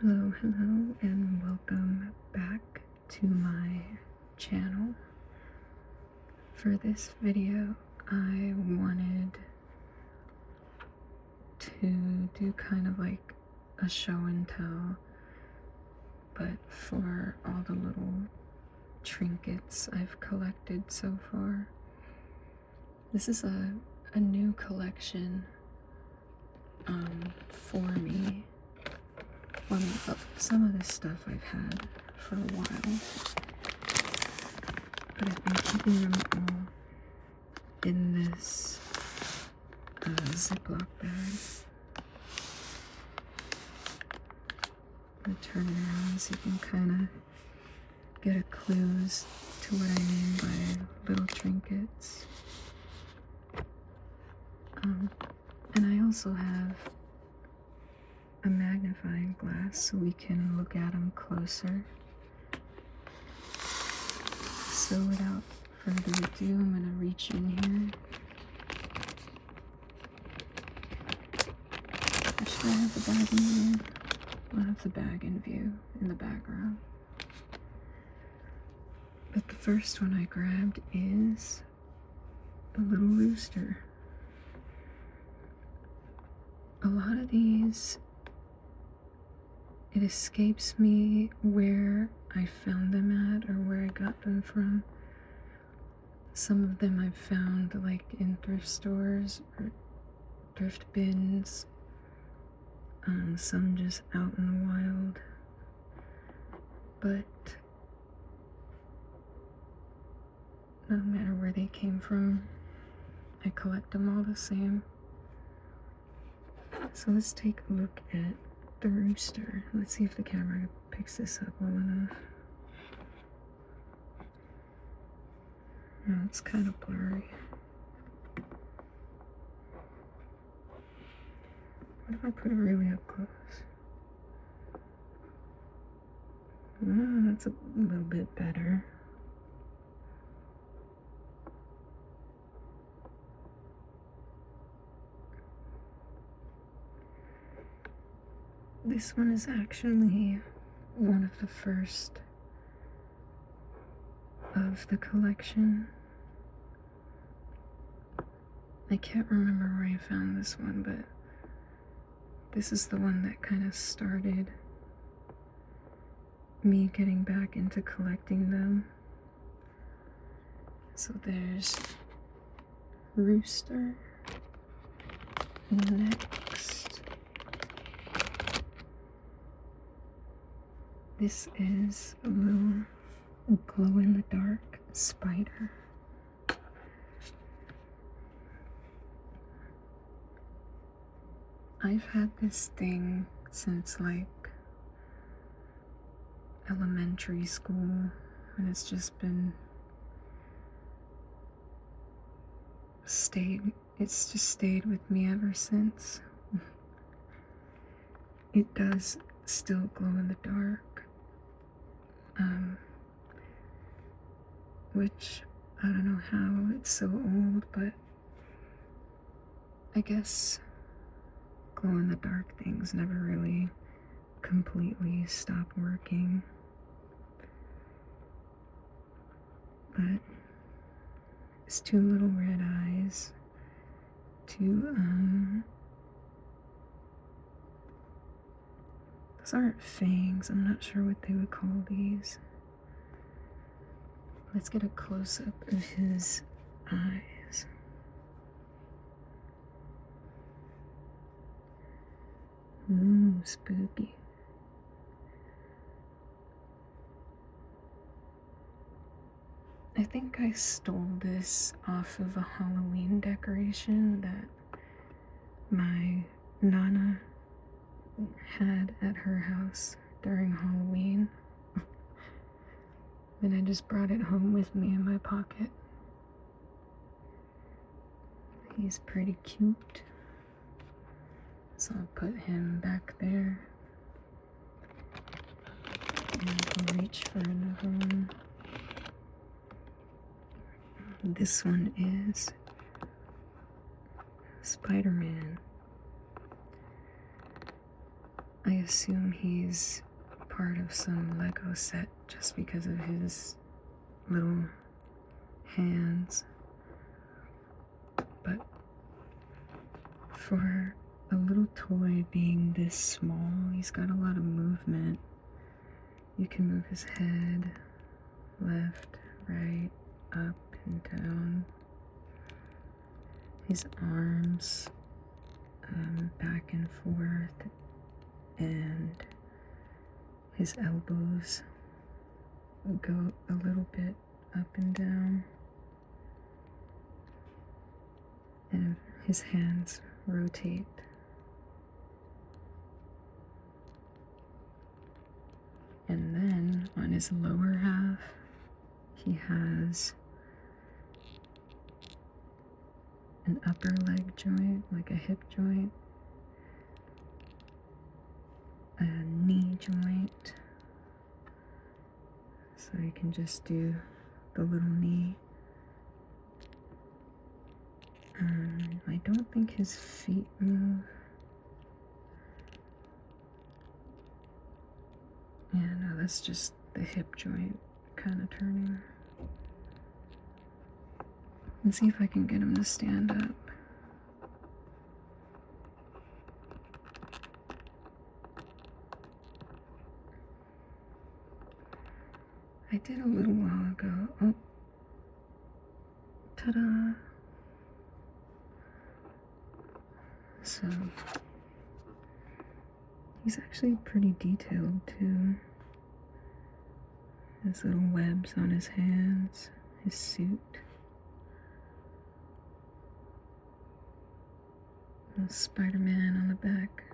Hello, hello, and welcome back to my channel. For this video, I wanted to do kind of like a show and tell, but for all the little trinkets I've collected so far. This is a new collection for me. Some of this stuff I've had for a while, but I've been keeping them all in this Ziploc bag. I'm gonna turn it around so you can kind of get a clue as to what I mean by little trinkets. And I also have a magnifying glass so we can look at them closer. So without further ado, I'm going to reach in here. Or should I have the bag in view? I'll have the bag in view in the background. But the first one I grabbed is a little rooster. A lot of these, it escapes me where I found them at or where I got them from. Some of them I've found like in thrift stores or thrift bins. Some just out in the wild. But no matter where they came from, I collect them all the same. So let's take a look at the rooster. Let's see if the camera picks this up well enough. No, it's kind of blurry. What if I put it really up close? Oh, that's a little bit better. This one is actually one of the first of the collection. I can't remember where I found this one, but this is the one that kind of started me getting back into collecting them. So there's Rooster. Next, this is a little glow-in-the-dark spider. I've had this thing since like elementary school, and it's just been it's just stayed with me ever since. It does still glow in the dark. Which I don't know how it's so old, but I guess glow in the dark things never really completely stopped working. But it's two little red eyes, two those aren't fangs, I'm not sure what they would call these. Let's get a close-up of his eyes. Ooh, spooky. I think I stole this off of a Halloween decoration that my Nana had at her house during Halloween. And I just brought it home with me in my pocket. He's pretty cute. So I'll put him back there. And I'll reach for another one. This one is Spider-Man. I assume he's part of some Lego set just because of his little hands. But for a little toy being this small, he's got a lot of movement. You can move his head left, right, up and down. His arms back and forth, and his elbows go a little bit up and down, and his hands rotate. And then on his lower half, he has an upper leg joint, like a hip joint, a knee joint, so you can just do the little knee. I don't think his feet move. Yeah, no, that's just the hip joint kind of turning. Let's see if I can get him to stand up. I did a little while ago. Oh, ta-da! So, he's actually pretty detailed too. His little webs on his hands, his suit. Little Spider-Man on the back.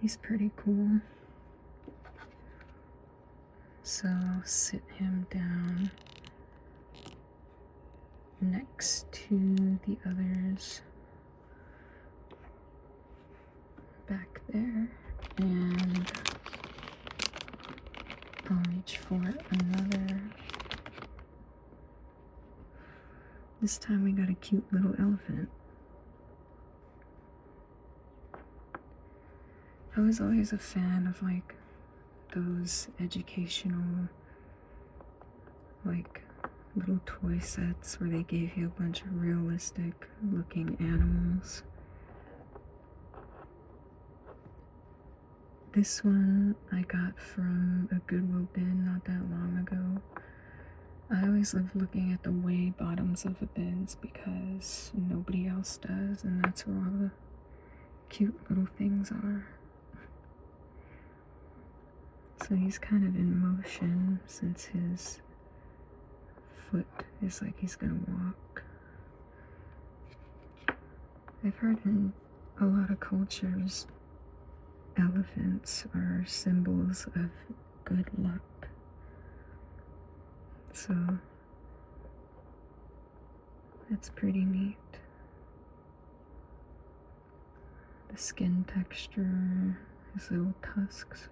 He's pretty cool. So I'll sit him down next to the others back there, and I'll reach for another. This time we got a cute little elephant. I was always a fan of like those educational like little toy sets where they gave you a bunch of realistic looking animals. This one I got from a Goodwill bin not that long ago. I always love looking at the way bottoms of the bins because nobody else does, and that's where all the cute little things are. So he's kind of in motion since his foot is like he's gonna walk. I've heard in a lot of cultures, elephants are symbols of good luck. So that's pretty neat. The skin texture, his little tusks.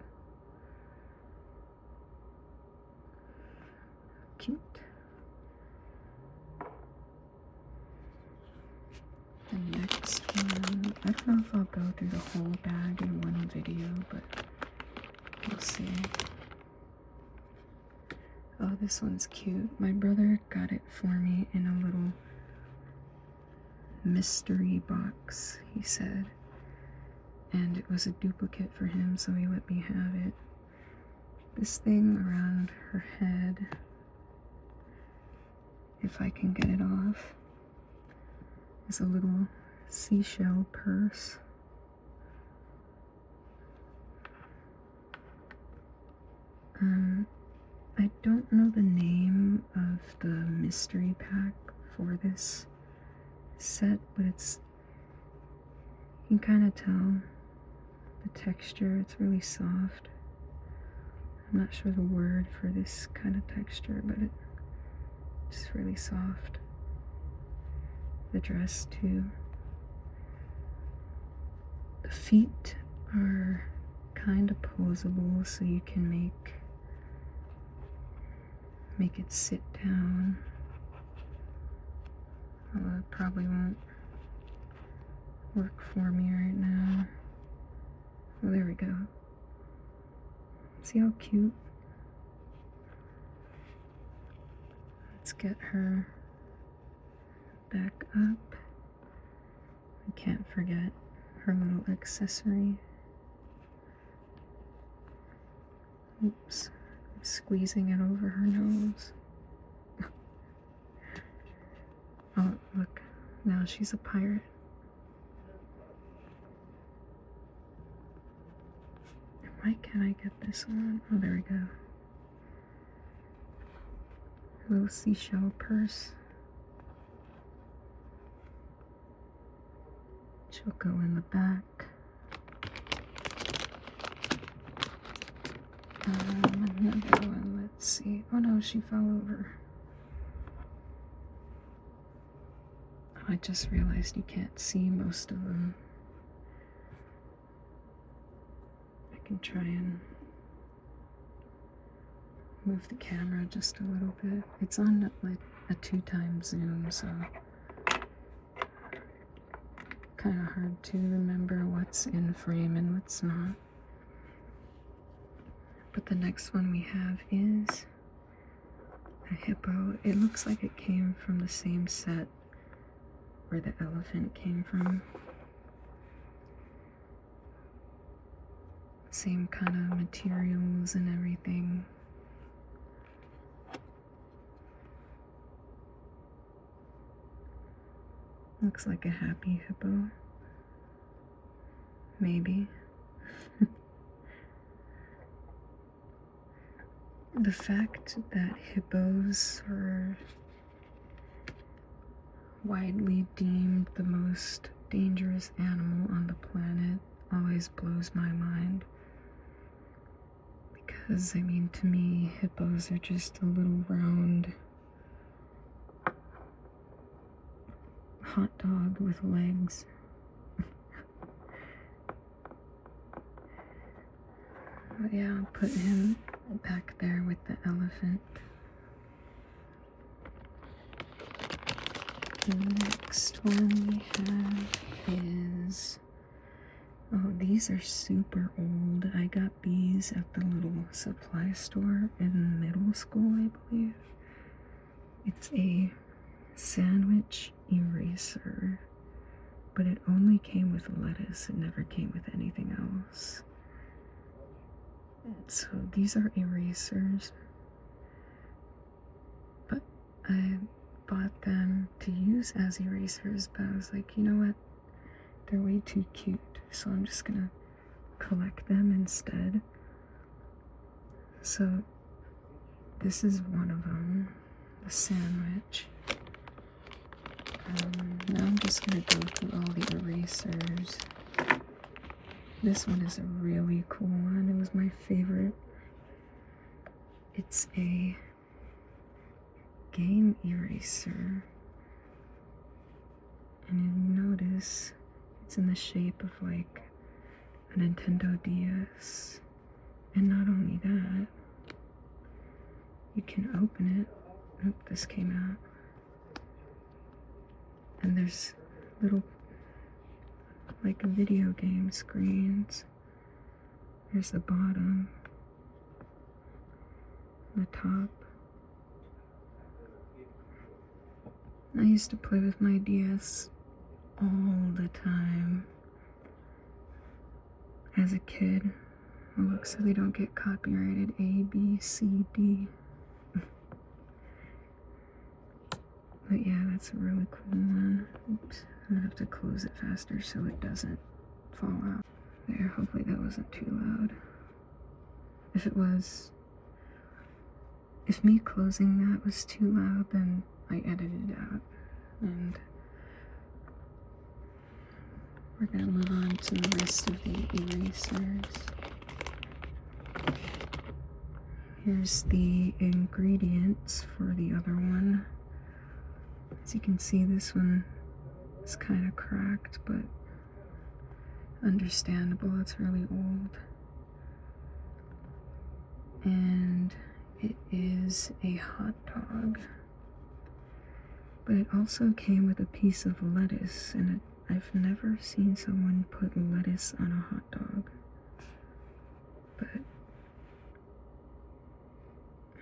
Cute. The next one, I don't know if I'll go through the whole bag in one video, but we'll see. Oh, this one's cute. My brother got it for me in a little mystery box, he said. And it was a duplicate for him, so he let me have it. This thing around her head, if I can get it off, is a little seashell purse. I don't know the name of the mystery pack for this set, but it's, you can kind of tell the texture, it's really soft. I'm not sure the word for this kind of texture, but it's really soft. The dress too. The feet are kind of posable, so you can make it sit down. Although it probably won't work for me right now. Oh, there we go. See how cute? Let's get her back up. I can't forget her little accessory. Oops, I'm squeezing it over her nose. Oh, look, now she's a pirate. Why can't I get this on? Oh, there we go. Little seashell purse. She'll go in the back. Another one, let's see. Oh no, she fell over. I just realized you can't see most of them. I can try and move the camera just a little bit. It's on like a 2x zoom, so kind of hard to remember what's in frame and what's not. But the next one we have is a hippo. It looks like it came from the same set where the elephant came from. Same kind of materials and everything. Looks like a happy hippo. Maybe. The fact that hippos are widely deemed the most dangerous animal on the planet always blows my mind. Because, I mean, to me, hippos are just a little round hot dog with legs. But yeah, I'll put him back there with the elephant. The next one we have is, oh, these are super old. I got these at the little supply store in middle school, I believe. It's a sandwich eraser, but it only came with lettuce. It never came with anything else. So these are erasers, but I bought them to use as erasers, but I was like, you know what, they're way too cute, so I'm just gonna collect them instead. So this is one of them, the sandwich. Now I'm just gonna go through all the erasers. This one is a really cool one. It was my favorite. It's a game eraser. And you notice it's in the shape of like a Nintendo DS. And not only that, you can open it. Oop, this came out. And there's little like video game screens. Here's the bottom, the top. I used to play with my DS all the time as a kid. Oh, look, so they don't get copyrighted. A, B, C, D. But yeah, that's a really cool one. Oops, I'm gonna have to close it faster so it doesn't fall out. There, hopefully that wasn't too loud. If it was, if me closing that was too loud, then I edited it out. And we're gonna move on to the rest of the erasers. Here's the ingredients for the other one. As you can see, this one is kind of cracked, but understandable. It's really old. And it is a hot dog. But it also came with a piece of lettuce, and I've never seen someone put lettuce on a hot dog.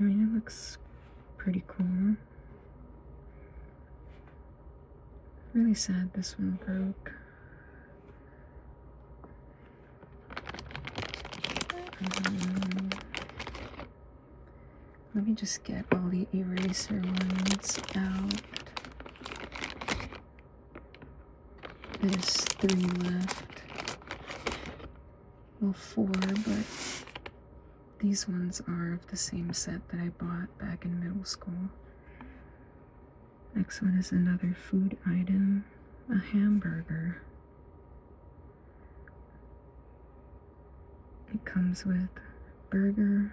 mean, it looks pretty cool. Really sad this one broke. Let me just get all the eraser ones out. There's 3 left. Well, 4, but these ones are of the same set that I bought back in middle school. Next one is another food item, a hamburger. It comes with burger,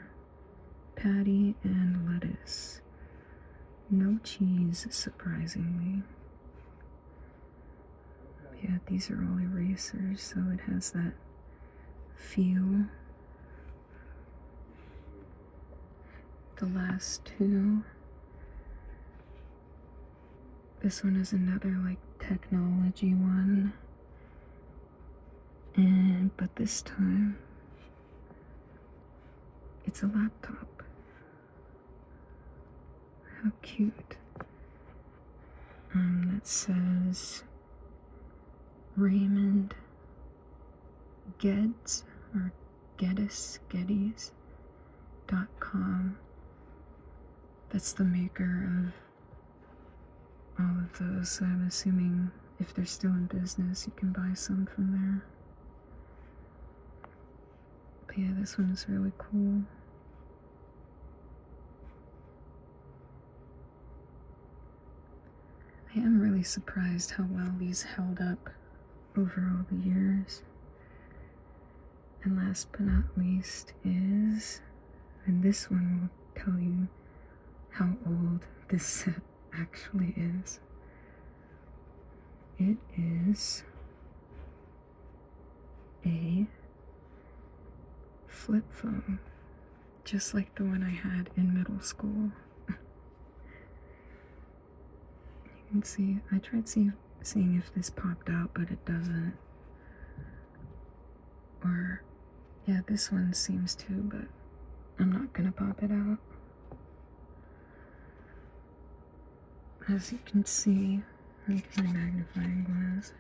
patty, and lettuce. No cheese, surprisingly. Yeah, these are all erasers, so it has that feel. The last 2. This one is another like technology one. But this time it's a laptop. How cute. That says Raymond Geddes or Geddes.com. That's the maker of all of those, so I'm assuming if they're still in business, you can buy some from there. But yeah, this one is really cool. I am really surprised how well these held up over all the years. And last but not least is, and this one will tell you how old this set actually is. It is a flip phone, just like the one I had in middle school. You can see, I tried seeing if this popped out, but it doesn't. Or, yeah, this one seems to, but I'm not gonna pop it out. As you can see, with my magnifying glass,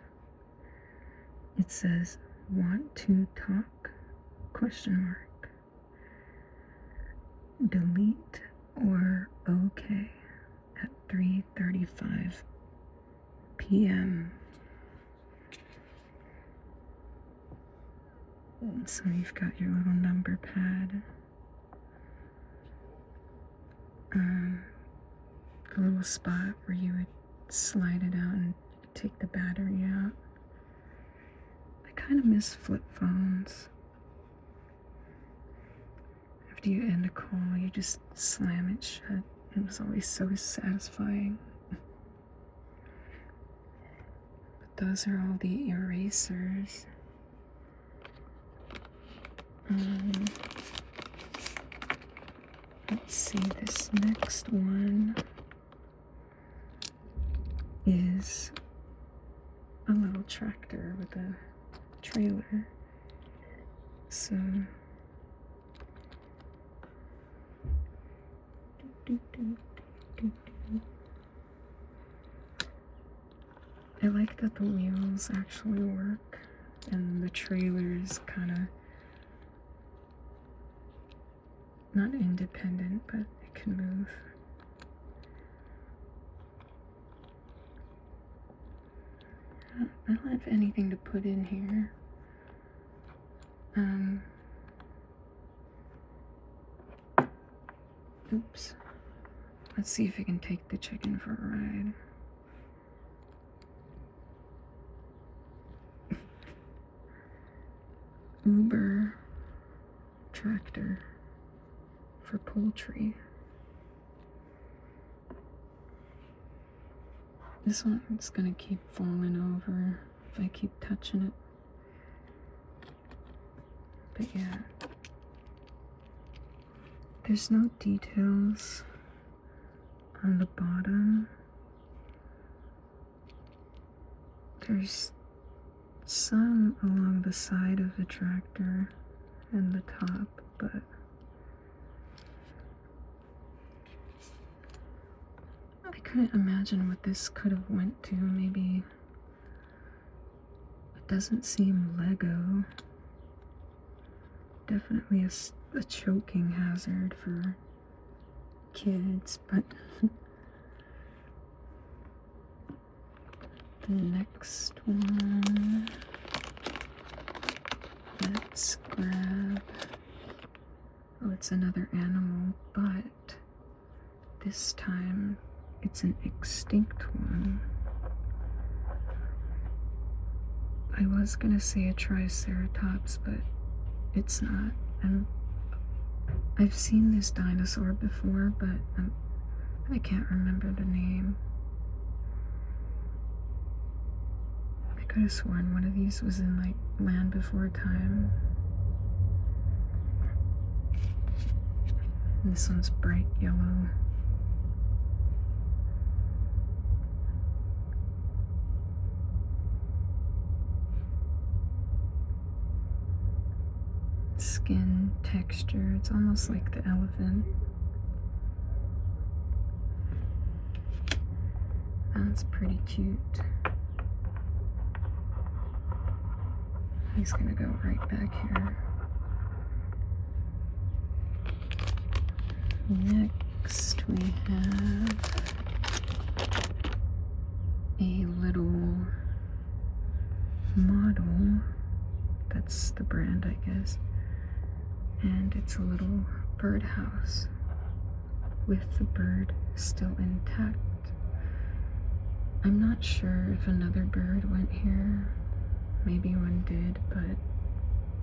it says, "Want to talk?" ? Delete or OK at 3:35 p.m. So you've got your little number pad. A little spot where you would slide it out and take the battery out. I kind of miss flip phones. After you end a call, you just slam it shut. It was always so satisfying. But those are all the erasers. Let's see, this next one is a little tractor with a trailer. So I like that the wheels actually work and the trailer is kind of not independent, but it can move. I don't have anything to put in here. Oops. Let's see if I can take the chicken for a ride. Uber tractor for poultry. This one's gonna keep falling over if I keep touching it. But yeah, there's no details on the bottom. There's some along the side of the tractor and the top, but I couldn't imagine what this could have went to. Maybe it doesn't seem Lego. Definitely a choking hazard for kids, but the next one, let's grab, oh, it's another animal, but this time it's an extinct one. I was gonna say a triceratops, but it's not. I've seen this dinosaur before, but I can't remember the name. I could have sworn one of these was in like Land Before Time. And this one's bright yellow. Skin texture, it's almost like the elephant. That's pretty cute. He's gonna go right back here. Next we have a little model. That's the brand, I guess. And it's a little birdhouse with the bird still intact. I'm not sure if another bird went here. Maybe one did, but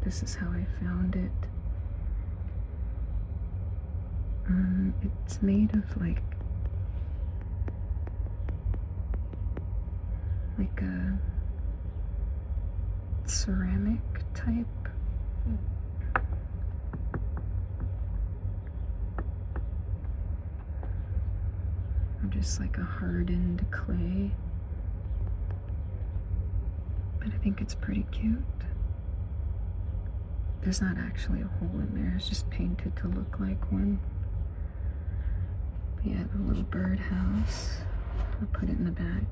this is how I found it. It's made of like a ceramic type. Or just like a hardened clay. But I think it's pretty cute. There's not actually a hole in there, it's just painted to look like one. But yeah, the little birdhouse. I'll put it in the back.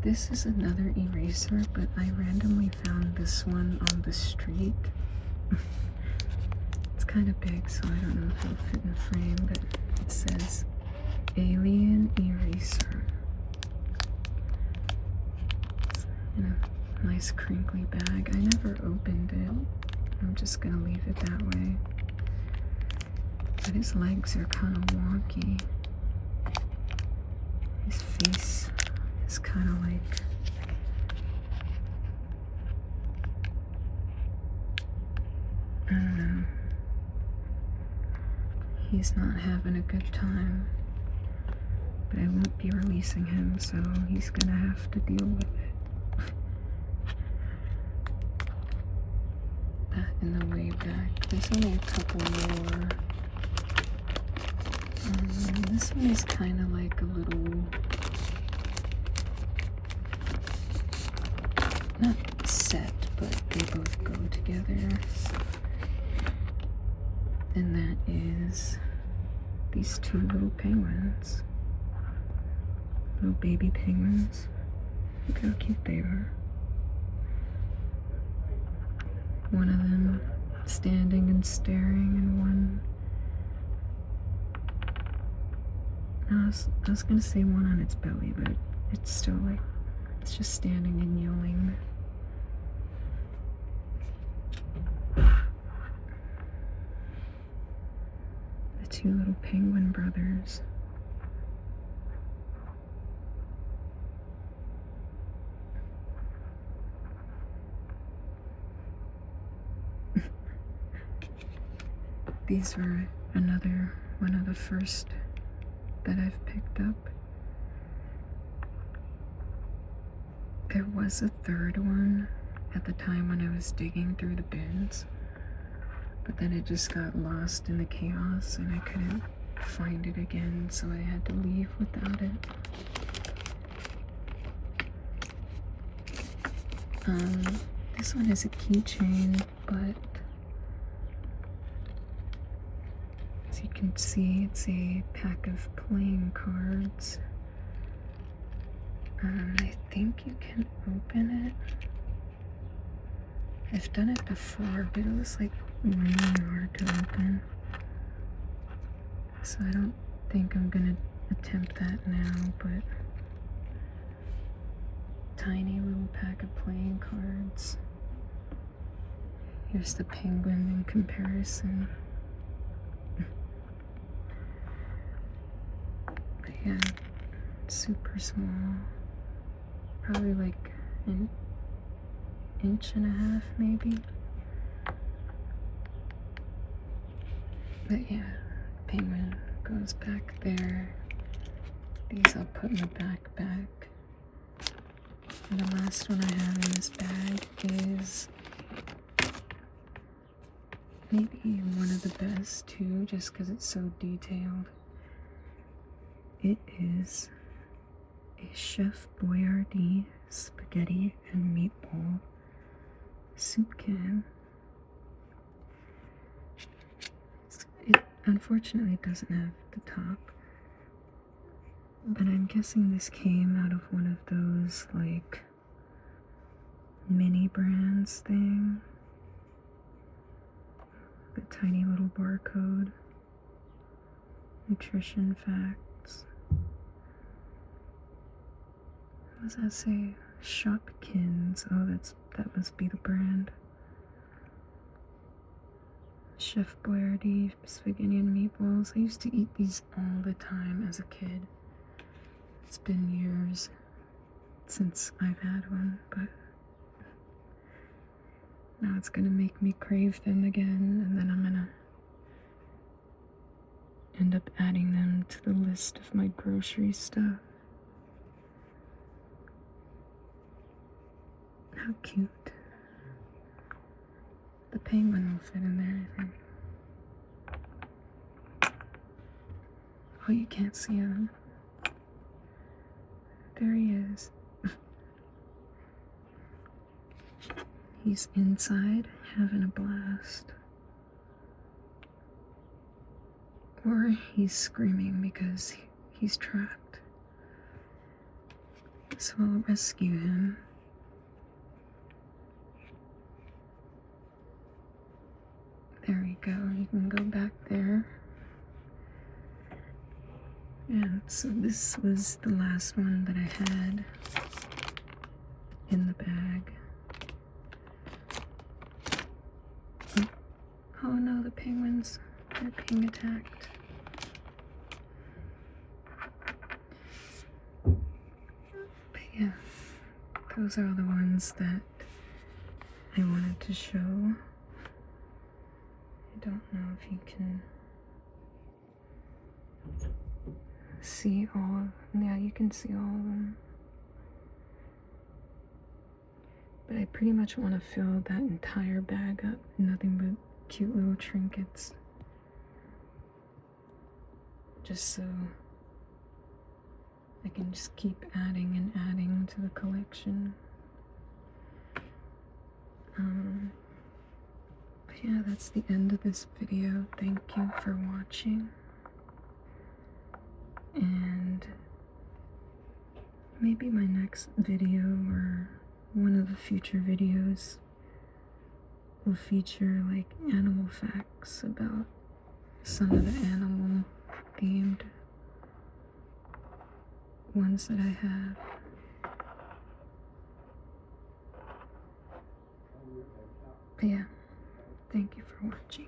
This is another eraser, but I randomly found this one on the street. It's kind of big, so I don't know if it'll fit in the frame, but it says Alien Eraser. It's in a nice crinkly bag. I never opened it. I'm just gonna leave it that way. But his legs are kind of wonky. His face is kind of like, I don't know. He's not having a good time. But I won't be releasing him, so he's gonna have to deal with it. That in the way back. There's only a couple more. This one is kind of like a little, not set, but they both go together. And that is these two little penguins. Little baby penguins. Look how cute they are. One of them standing and staring, and one, I was gonna say one on its belly, but it's still like, it's just standing and yelling. The two little penguin brothers. These were one of the first that I've picked up. There was a third one at the time when I was digging through the bins, but then it just got lost in the chaos and I couldn't find it again, so I had to leave without it. This one is a keychain, but can see it's a pack of playing cards. I think you can open it. I've done it before, but it was like really hard to open. So I don't think I'm gonna attempt that now, but tiny little pack of playing cards. Here's the penguin in comparison. But yeah, super small. Probably like an inch and a half, maybe. But yeah, penguin goes back there. These I'll put in the backpack. And the last one I have in this bag is maybe one of the best too, just because it's so detailed. It is a Chef Boyardee spaghetti and meatball soup can. It unfortunately doesn't have the top, but I'm guessing this came out of one of those like mini brands thing. The tiny little barcode, nutrition facts. What does that say? Shopkins. Oh, that must be the brand. Chef Boyardee spaghetti and meatballs. I used to eat these all the time as a kid. It's been years since I've had one, but now it's gonna make me crave them again, and then I'm gonna end up adding them to the list of my grocery stuff. How cute. The penguin will fit in there, I think. Oh, you can't see him. There he is. He's inside having a blast. Or he's screaming because he's trapped. So I'll rescue him. There we go. You can go back there. And so this was the last one that I had in the bag. Oh no, the penguins, they're being attacked. But yeah, those are all the ones that I wanted to show. I don't know if you can see all of, yeah, you can see all of them. But I pretty much want to fill that entire bag up, nothing but cute little trinkets. Just so I can just keep adding and adding to the collection. But yeah, that's the end of this video. Thank you for watching. And maybe my next video or one of the future videos will feature like animal facts about some of the animal themed ones that I have. But yeah, thank you for watching.